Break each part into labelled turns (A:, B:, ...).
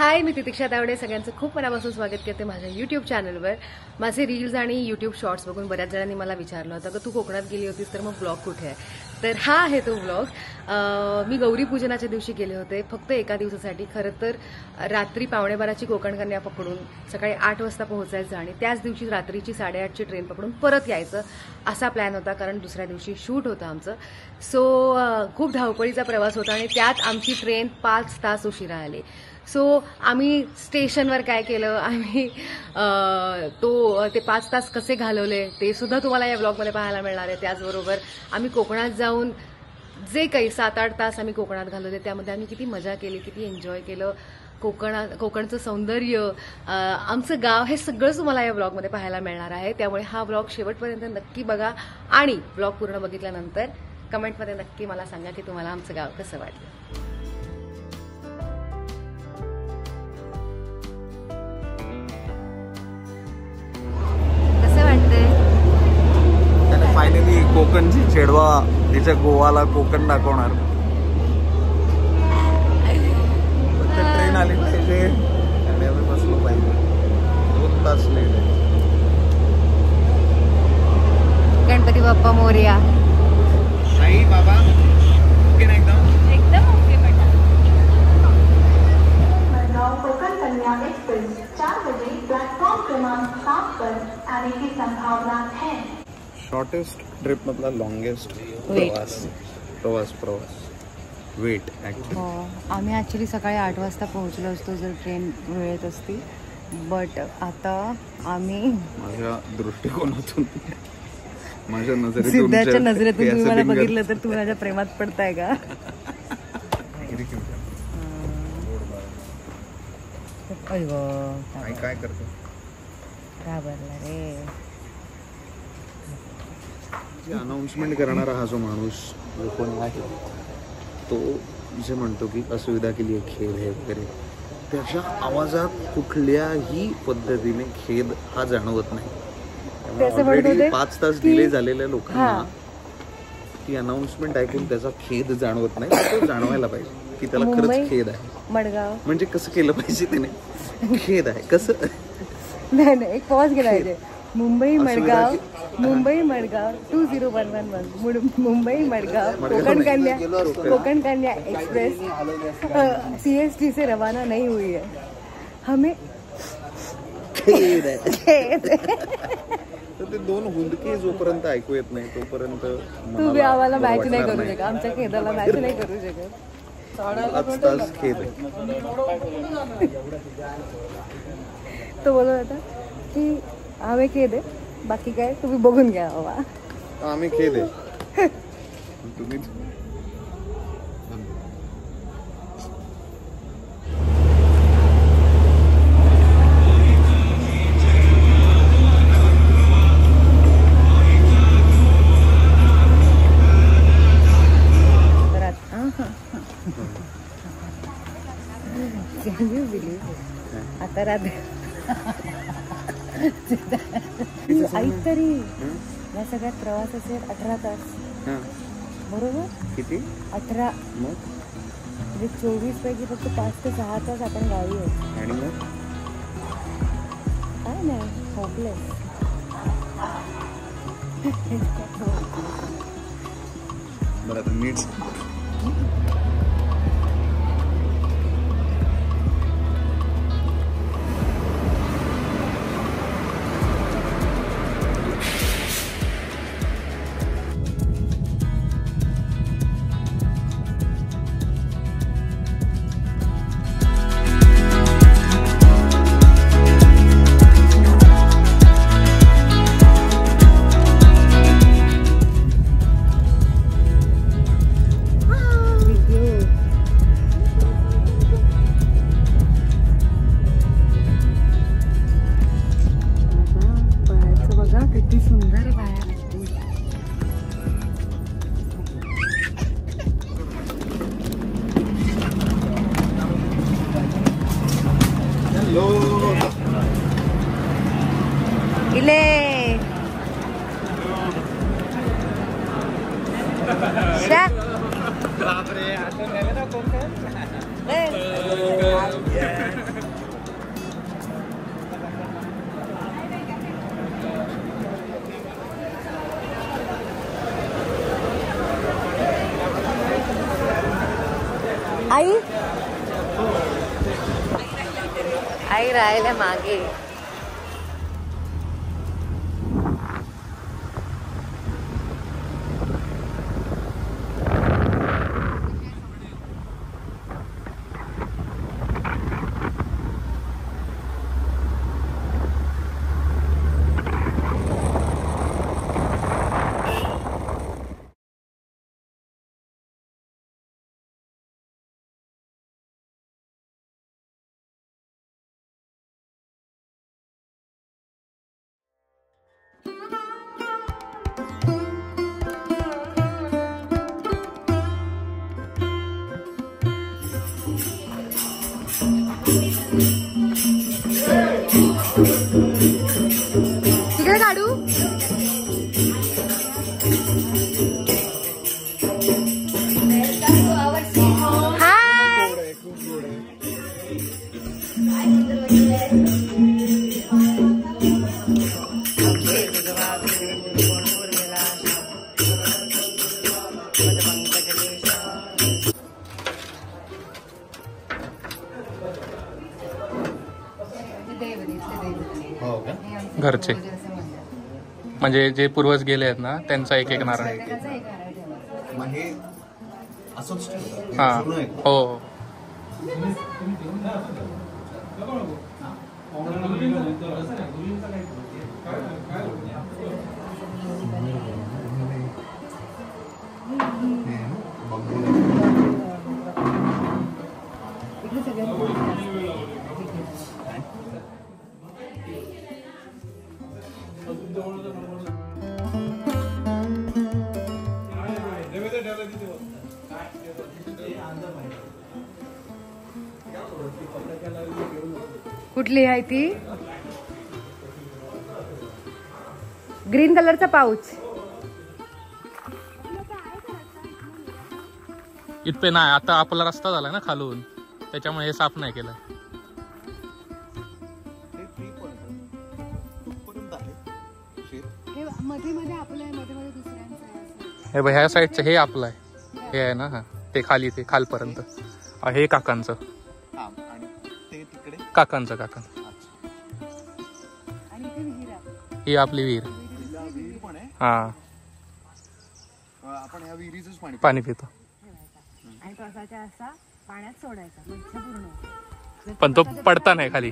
A: हाय, मी तितिक्षा तावडे सगळ्यांचं खूप मनापासून स्वागत करते माझ्या यूट्यूब चॅनलवर. माझे रील्स आणि यूट्यूब शॉर्ट्स बघून बऱ्याच जणांनी मला विचारलं होतं की तू कोकणात गेली होतीस तर मग ब्लॉग कुठे आहे. तर हा आहे तो ब्लॉग. मी गौरी पूजनाच्या दिवशी गेले होते फक्त एका दिवसासाठी. खरं तर रात्री 12:15ची कोकण कन्या पकडून सकाळी 8 वाजता पोहोचायचं आणि त्याच दिवशी रात्रीची 8:30ची ट्रेन पकडून परत यायचं असा प्लॅन होता, कारण दुसऱ्या दिवशी शूट होतं आमचं. सो खूप धावपळीचा प्रवास होता आणि त्यात आमची ट्रेन 5 तास उशिरा आली. सो आम्ही स्टेशनवर काय केलं, आम्ही ते 5 तास कसे घालवले ते सुद्धा तुम्हाला या ब्लॉगमध्ये पाहायला मिळणार आहे. त्याचबरोबर आम्ही कोकणात जाऊन जे काही 7-8 तास आम्ही कोकणात घालवले त्यामध्ये आम्ही किती मजा केली, किती एन्जॉय केलं. कोकणचं सौंदर्य, आमचं गाव, हे सगळंच तुम्हाला या ब्लॉगमध्ये पाहायला मिळणार आहे. त्यामुळे हा ब्लॉग शेवटपर्यंत नक्की बघा आणि ब्लॉग पूर्ण बघितल्यानंतर कमेंटमध्ये नक्की मला सांगा की तुम्हाला आमचं गाव कसं वाटलं.
B: फायनली कोकणची छेडवा तिच्या गोवाला कोकण दाखवणार. ट्रेन आली पाहिजे आणि आम्ही बसलो पाहिजे. 2 तास लेट आहे.
A: गणपती बाप्पा मोरया.
B: आई बाबा ओके ना?
C: एकदम ओके बेटा.
D: कोकण कन्या एक्सप्रेस 4 बजे प्लेटफॉर्म क्रमांक 7 पर आने की संभावना है.
B: शॉर्टेस्ट ट्रिप मधला लॉन्गेस्ट प्रवास वेट ऍक्च्युली.
A: आम्ही ऍक्च्युली सकाळी 8 वाजता पोहोचलो असतो जर ट्रेन वेळेत असती. बट आता आम्ही
B: माझ्या दृष्टिकोनातून, माझ्या
A: सिद्धाच्या नजरेतून तुम्ही मला बघितलं तर तुम्ही माझ्या प्रेमात पडताय का?
B: काय करतो
A: घाबरला रे.
B: अनाउन्समेंट करणारा हा जो माणूस जो कोणी आहे तो जे म्हणतो की असुविधा केली आहे, खेद आहे वगैरे, त्याच्या आवाजात कुठल्याही पद्धतीने खेद हा जाणवत नाही. ऑलरेडी 5 तास डिले झालेल्या लोकांना ती अनाउन्समेंट ऐकून त्याचा खेद जाणवत नाही. तो जाणवायला पाहिजे की त्याला खरंच खेद आहे.
A: मडगाव
B: म्हणजे कसं केलं पाहिजे त्याने? खेद आहे कसं?
A: नाही, एक पॉज केला पाहिजे. मुंबई मडगाव 2011 मुंबई मडगाव कोकण कन्या एक्सप्रेस CST से रवाना नहीं हुई है. हमें
B: तर ते 2 हुंदके जोपर्यंत ऐकू येत नाही तोपर्यंत
A: तू आम्हाला मॅच नाही करू शकत, आमच्या खेदाला मॅच नाही करू शकत.
B: 5 तास खेद आहे.
A: तो बोलत होता की आम्ही खेद आहे, बाकी काय तुम्ही बघून घ्या. बाबा
B: आम्ही खेद आहे. तुम्ही
A: आता रात्री ऐक तरी या सगळ्यात प्रवास असेल 18 तास. बरोबर?
B: किती?
A: 18.
B: मग
A: म्हणजे 24 पैकी फक्त 5 ते 6 तास आपण गावी आहे.
B: आणि मग
A: काय नाही, होपलेस.
B: बरं आता नीट
A: आई आई राहिल्या मागे. तिकडे काढू.
C: घरचे म्हणजे जे पूर्वज गेले आहेत ना त्यांचा एक एक नारळ. हा हो.
A: कुठली आहे ती? ग्रीन कलरचा पाऊच.
C: इथपे नाही. आता आपला रस्ता झाला ना खालून, त्याच्यामुळे हे साफ नाही केलं. हे बघ ह्या साईडचं हे आपलं आहे. हे आहे ना, हा ते खाली, ते खालपर्यंत. हे काकांचं काकांचं ही आपली विहीर. हा
B: आपण ह्या विहिरीचंच
C: पाणी पितो.
A: आणि पावसाच्या असा पाण्यात सोडायचा,
C: पण तो पडता नाही खाली.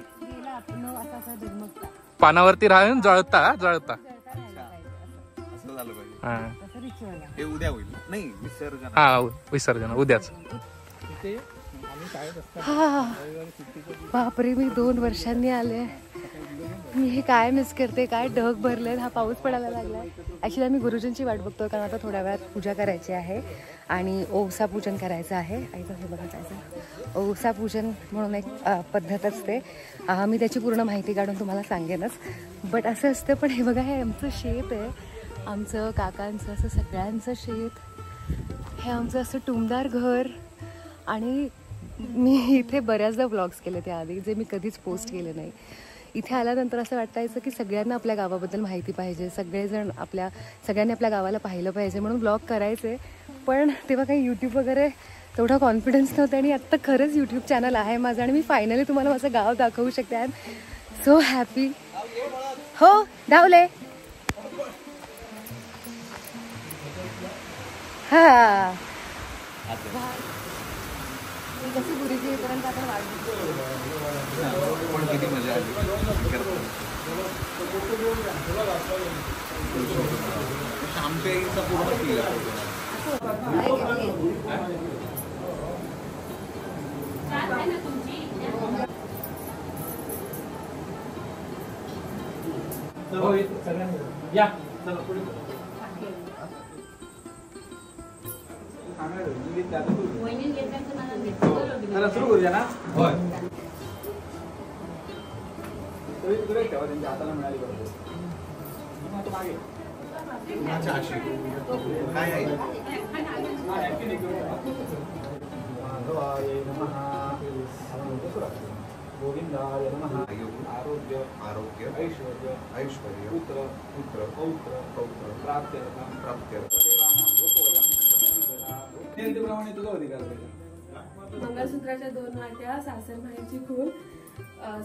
C: पानावरती राहून जळता जळता.
B: हे उद्या होईल नाही विसर्जन.
C: हा विसर्जन उद्याच.
A: बापरे, मी 2 वर्षांनी आले. मी हे काय मिस करते, काय ढग भरले. हा पाऊस पडायला लागलाय. ॲक्च्युली आम्ही गुरुजींची वाट बघतोय, कारण आता थोड्या वेळात पूजा करायची आहे आणि ओवसा पूजन करायचं आहे. ऐका हे बघा काय, ओवसा पूजन म्हणून एक पद्धत असते. मी त्याची पूर्ण माहिती काढून तुम्हाला सांगेनच. बट असं असतं. पण हे बघा, हे आमचं शेत आहे, आमचं काकांचं असं सगळ्यांचं शेत. हे आमचं असं टुमदार घर. आणि मी इथे बऱ्याचदा व्लॉग्स केले त्याआधी, जे मी कधीच पोस्ट केले नाही. इथे आल्यानंतर असं वाटायचं की सगळ्यांना आपल्या गावाबद्दल माहिती पाहिजे, सगळ्यांनी आपल्या गावाला पाहिलं पाहिजे म्हणून ब्लॉग करायचे. पण तेव्हा काही यूट्यूब वगैरे तेवढा कॉन्फिडन्स नव्हता. आणि आत्ता खरंच यूट्यूब चॅनल आहे माझं आणि मी फायनली तुम्हाला माझं गाव दाखवू शकते. I am so happy. हो धावले. हा कशी गुरुजी येईपर्यंत आपण वाट
B: पण किती मजा आली. आमच्या इथं पूर्ण केलं.
E: या सुरू करूया ना. होय हाताला मिळाली
B: काय आहे.
E: गोविंदाय नमः. आरोग्य
B: आरोग्य
E: ऐश्वर्य
B: ऐश्वर्य
E: पुत्र
B: पुत्र
E: पौत्र
B: पौत्र
E: प्राप्त्यर्थं
B: प्राप्त्यर्थं.
E: प्रमाणे तुझा अधिकार
F: मंगळसूत्राच्या 2 वाट्या, सासर माहेरची खूण,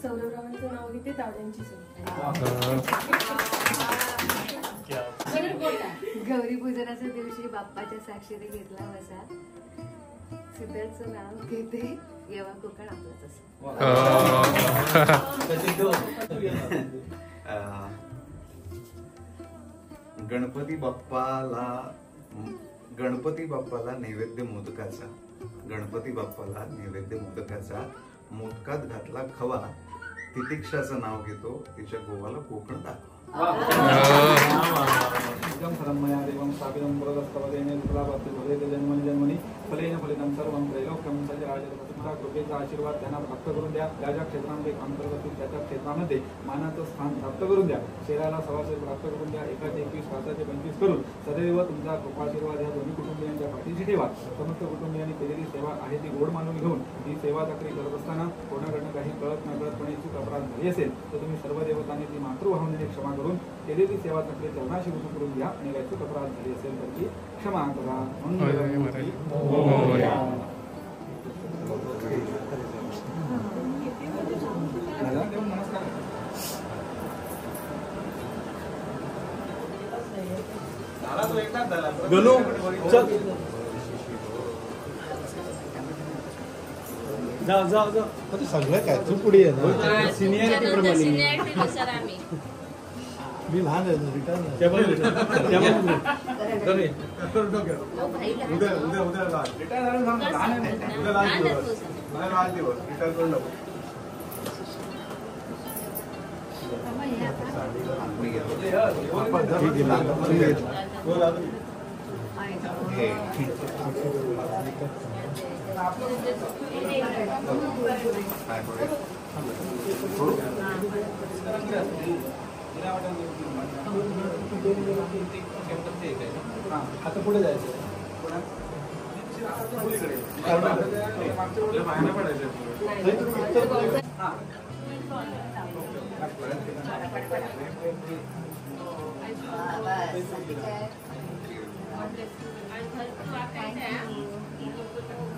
F: सौरभरावांचं नाव घेते, तावड्यांची सून.
A: गौरी पूजनाच्या दिवशी बाप्पाच्या साक्षीने घेतला वसा, सिद्धार्थचं नाव घेते, येवा कोकण आपलाच असं.
B: गणपती बाप्पाला नैवेद्य मोदकाचा, गणपती बाप्पाला नैवेद्य मोदकाचा, मोदकात घातला खवा, तितिक्षाचं नाव घेतो, तिच्या गोवाला कोकण दाखवा.
E: परमया देवं स्थापितं पुरदस्तवदेन फलावत्ति भवेत् जन्मनि जन्मनि फलेन फलितं सर्वं त्रैलोक्यं सजराजरवसुधा कृपेचा आशीर्वाद त्यांना प्राप्त करून द्या. ज्या ज्या क्षेत्रामध्ये काम करत असतील त्या त्या क्षेत्रामध्ये मानाचं स्थान प्राप्त करून द्या. शेराला सवासे प्राप्त करून द्या. एकाचे 21 पाचाचे 25 करून सदैव तुमचा कृपाशीर्वाद या दोन्ही कुटुंबियांच्या पाठीशी ठेवा. समस्त कुटुंबियांनी केलेली सेवा आहे ती गोड मानून घेऊन ही सेवा चाकरी करत असताना कोणाकडनं काही कळत नकळतपणे चूक अपराध झाली असेल तर तुम्ही सर्व देवतांनी ती मातृभावनेने क्षमा करून केलेली सेवा चाकरी चरणाशी रुजू करून घ्या आणि काही चूक अपराध झाली असेल तर ती क्षमा करा. नमस्कार. गणू चल जा
G: सगळं काय तू पुढे आहे ना.
E: सिनियरिटी प्रमाणे
G: मी लहान आहे रिटर्न
E: आता पुढे जायचं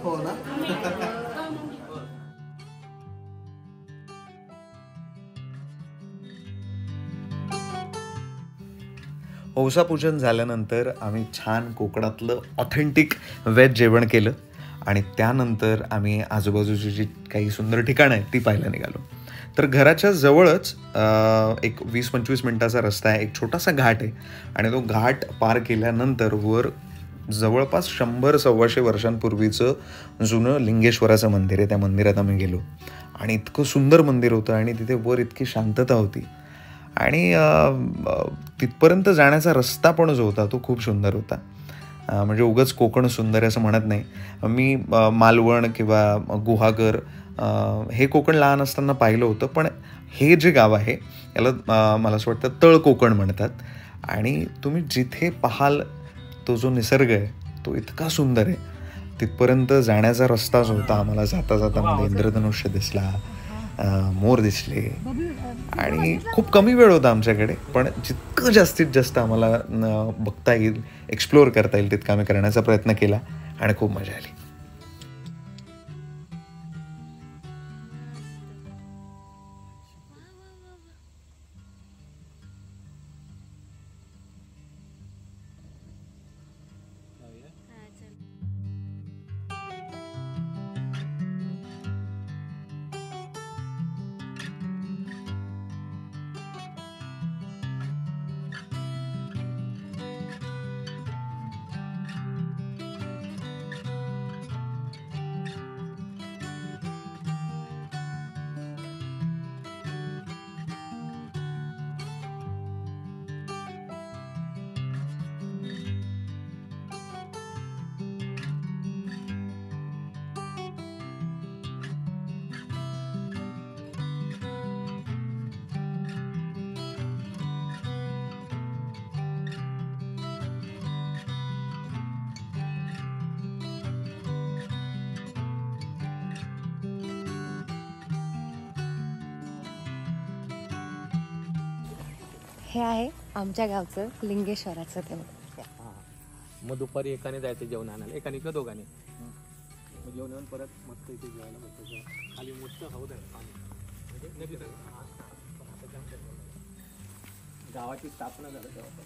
B: हो ना. औसापूजन झाल्यानंतर आम्ही छान कोकणातलं ऑथेंटिक व्हेज जेवण केलं आणि त्यानंतर आम्ही आजूबाजूची जी काही सुंदर ठिकाणं आहेत ती पाहायला निघालो. तर घराच्या जवळच एक 20-25 मिनटाचा रस्ता आहे, एक छोटासा घाट आहे आणि तो घाट पार केल्यानंतर वर जवळपास 100-125 वर्षांपूर्वीचं जुनं लिंगेश्वराचं मंदिर आहे. त्या मंदिरात आम्ही गेलो आणि इतकं सुंदर मंदिर होतं आणि तिथे वर इतकी शांतता होती आणि तिथपर्यंत जाण्याचा रस्ता पण जो होता तो खूप सुंदर होता. म्हणजे उगाच कोकण सुंदर आहे असं म्हणत नाही मी. मालवण किंवा गुहागर हे कोकण लहान असताना पाहिलं होतं, पण हे जे गाव आहे याला मला असं वाटतं तळ कोकण म्हणतात. आणि तुम्ही जिथे पाहाल तो जो निसर्ग आहे तो इतका सुंदर आहे. तिथपर्यंत जाण्याचा रस्ता जो होता आम्हाला जाता जाता मध्ये इंद्रधनुष्य दिसला, मोर दिसले आणि खूप कमी वेळ होता आमच्याकडे, पण जितकं जास्तीत जास्त आम्हाला बघता येईल, एक्सप्लोअर करता येईल तितकं आम्ही करण्याचा प्रयत्न केला आणि खूप मजा आली.
A: हे आहे आमच्या गावचं लिंगेश्वराचं देऊळ.
C: मग दुपारी एकाने जायचं जेवण आणायला, एकाने किंवा दोघांनी. जेवण येऊन परत मस्त इथे जेवायला बसतो. खाली मोठं हौद आहे पाणी म्हणजे नदीत आहे. पण आता जाम गावाची स्थापना झाली तेव्हा.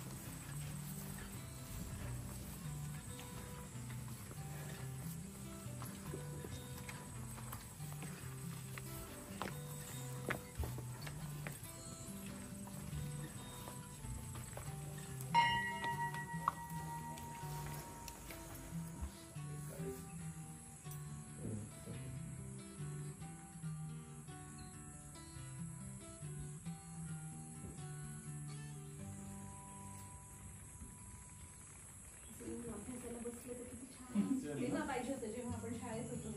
F: पाहिजे होतं जेव्हा आपण शाळेत होतो.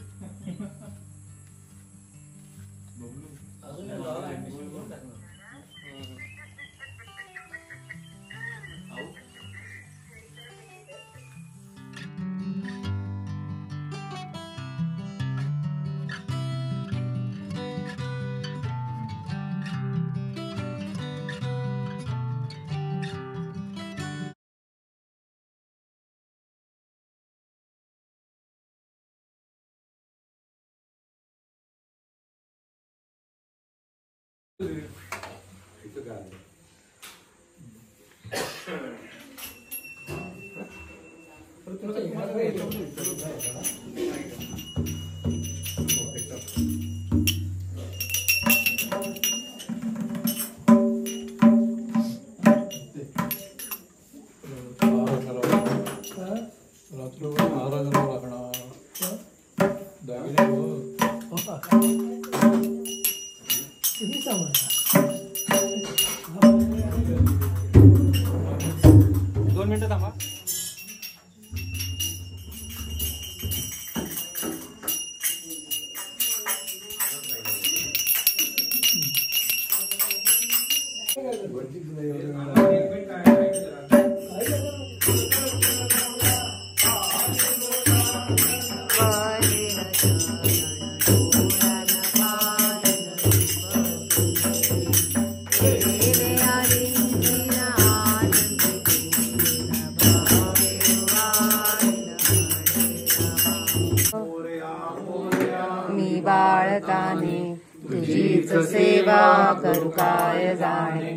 A: मी बाळकाने तुझीच सेवा करू काय जाणे,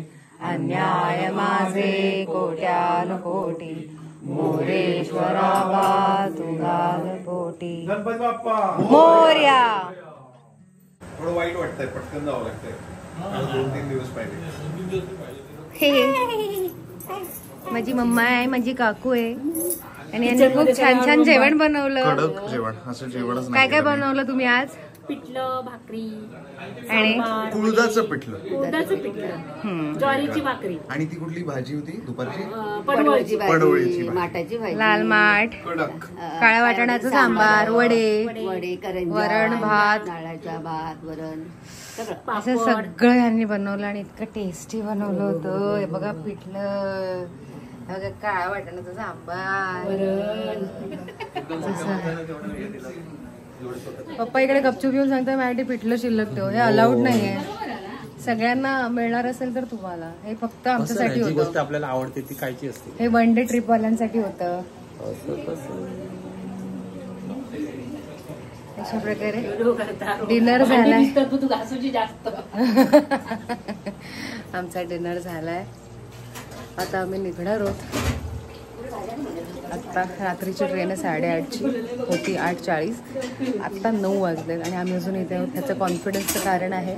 A: अन्याय माझे कोट्यान कोटी, मोरेश्वरा बा तुला पोटी.
G: गणपती बाप्पा
A: मोरया.
B: थोडं वाईट वाटतंय, पटकन जावं लागतंय. 2-3 दिवस पाहिजे.
A: माझी मम्मा आहे, माझी काकू आहे आणि यांनी खूप छान छान जेवण बनवलं.
B: कडक जेवण, असं जेवणच
A: काय काय बनवलं तुम्ही आज?
H: पिठलं, भाकरी
A: आणि
B: उडदाचं पिठलं,
H: उडदाचं पिठलं, ज्वारीची भाकरी
B: आणि ती कुठली भाजी होती दुपारची?
H: पडवळची
B: पडवळीची भाजी,
I: माठाची भाजी,
A: लाल माठ,
B: कडक,
A: काळ्या वाटाण्याचं सांबार, वडे,
I: करंजी,
A: वरण भात,
I: नारळाचा भात, वरण सगळं.
A: असं सगळं यांनी बनवलं आणि इतकं टेस्टी बनवलं होतं. हे बघा पिठलं, हे बघा काळ्या वाटाण्याचं सांबार. पप्पा इकडे गपचूप येऊन सांगतोय माझ्यासाठी पिठलं शिल्लक ठेव. हे अलाउड नाहीये. सगळ्यांना मिळणार असेल तर तुम्हाला, हे फक्त आमच्यासाठी होतं.
C: आपल्याला आवडते ती कायची असते.
A: हे वन डे ट्रिप वाल्यांसाठी होतं. अशा प्रकारे डिनर झालाय. आमचा डिनर झालाय. आता आम्ही निघणार आहोत. आत्ता रात्रीची ट्रेन आहे 8:30ची, होती 8:40. आत्ता 9 वाजले आणि आम्ही अजून इथे आहोत. ह्याचं कॉन्फिडन्सचं कारण आहे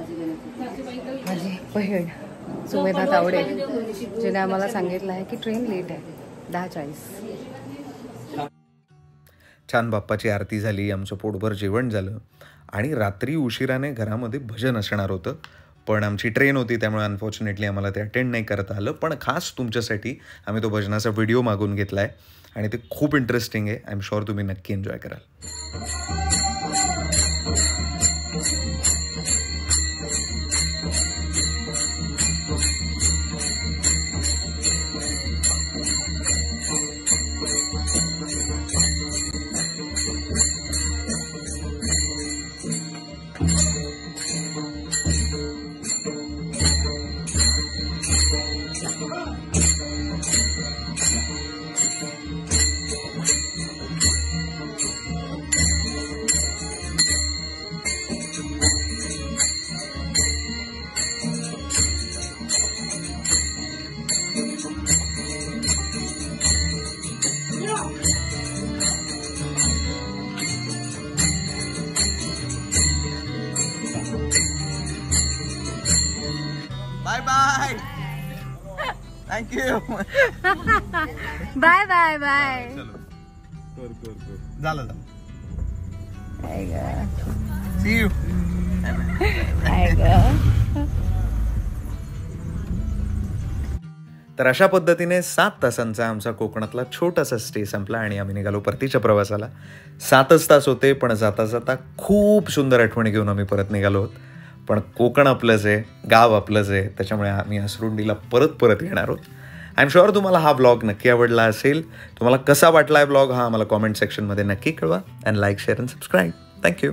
A: माझी बहीण सुमेधा तावडे, जिने आम्हाला सांगितलं आहे की ट्रेन लेट आहे 10:40.
B: छान बाप्पाची आरती झाली, आमचं पोटभर जेवण झालं आणि रात्री उशिराने घरामध्ये भजन असणार होतं. पण आमची ट्रेन होती त्यामुळे अनफॉर्च्युनेटली आम्हाला ते अटेंड नाही करता आलं. पण खास तुमच्यासाठी आम्ही तो भजनाचा व्हिडिओ मागून घेतला आहे आणि ते खूप इंटरेस्टिंग आहे. आय एम शुअर तुम्ही नक्की एन्जॉय कराल. Bye bye. Thank you.
A: Bye bye bye.
B: झालं. See you. तर अशा पद्धतीने 7 तासांचा आमचा कोकणातला छोटासा स्टे संपला आणि आम्ही निघालो परतीच्या प्रवासाला. 7च तास होते, पण जाता जाता खूप सुंदर आठवणी घेऊन आम्ही परत निघालो आहोत. पण कोकण आपलंच आहे, गाव आपलंच आहे, त्याच्यामुळे आम्ही असरुंडीला परत येणार आहोत. आय एम शुअर तुम्हाला हा ब्लॉग नक्की आवडला असेल. तुम्हाला कसा वाटला आहे ब्लॉग हा आम्हाला कॉमेंट सेक्शनमध्ये नक्की कळवा. And like, share and subscribe. Thank you.